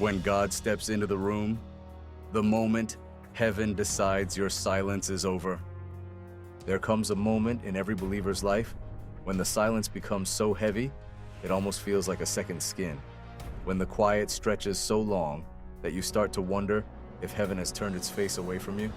When God steps into the room, the moment heaven decides your silence is over. There comes a moment in every believer's life when the silence becomes so heavy, it almost feels like a second skin. When the quiet stretches so long that you start to wonder if heaven has turned its face away from you.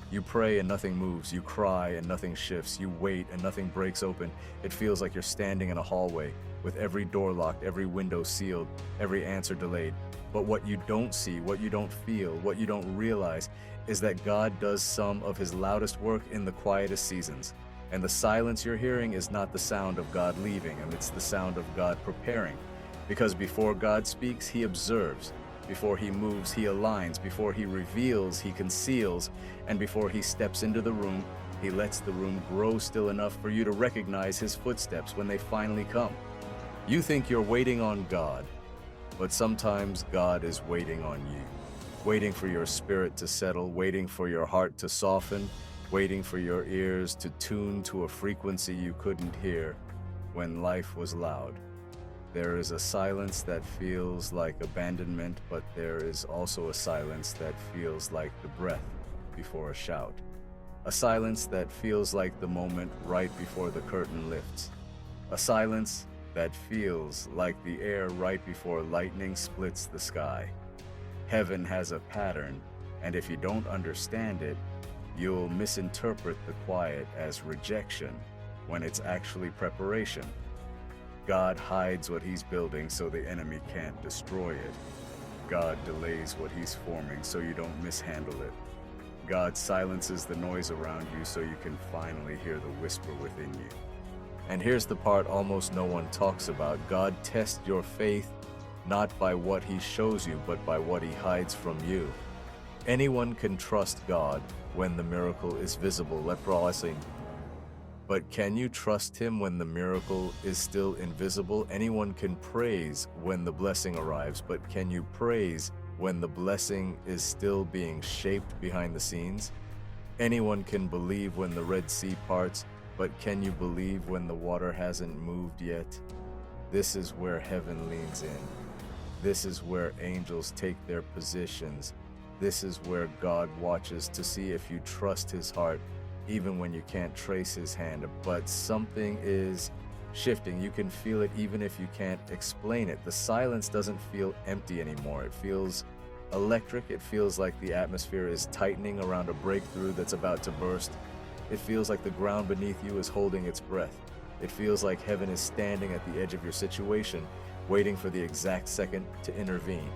You pray and nothing moves. You cry and nothing shifts. You wait and nothing breaks open. It feels like you're standing in a hallway with every door locked, every window sealed, every answer delayed. But what you don't see, what you don't feel, what you don't realize is that God does some of his loudest work in the quietest seasons. And the silence you're hearing is not the sound of God leaving, and it's the sound of God preparing. Because before God speaks, he observes. Before he moves, he aligns. Before he reveals, he conceals. And before he steps into the room, he lets the room grow still enough for you to recognize his footsteps when they finally come. You think you're waiting on God, but sometimes God is waiting on you. Waiting for your spirit to settle, waiting for your heart to soften, waiting for your ears to tune to a frequency you couldn't hear when life was loud. There is a silence that feels like abandonment, but there is also a silence that feels like the breath before a shout. A silence that feels like the moment right before the curtain lifts. A silence that feels like the air right before lightning splits the sky. Heaven has a pattern, and if you don't understand it, you'll misinterpret the quiet as rejection when it's actually preparation. God hides what he's building so the enemy can't destroy it. God delays what he's forming so you don't mishandle it. God silences the noise around you so you can finally hear the whisper within you. And here's the part almost no one talks about. God tests your faith not by what he shows you, but by what he hides from you. Anyone can trust God when the miracle is visible. But can you trust him when the miracle is still invisible? Anyone can praise when the blessing arrives, but can you praise when the blessing is still being shaped behind the scenes? Anyone can believe when the Red Sea parts, but can you believe when the water hasn't moved yet? This is where heaven leans in. This is where angels take their positions. This is where God watches to see if you trust his heart, even when you can't trace his hand. But something is shifting. You can feel it even if you can't explain it. The silence doesn't feel empty anymore. It feels electric. It feels like the atmosphere is tightening around a breakthrough that's about to burst. It feels like the ground beneath you is holding its breath. It feels like heaven is standing at the edge of your situation, waiting for the exact second to intervene.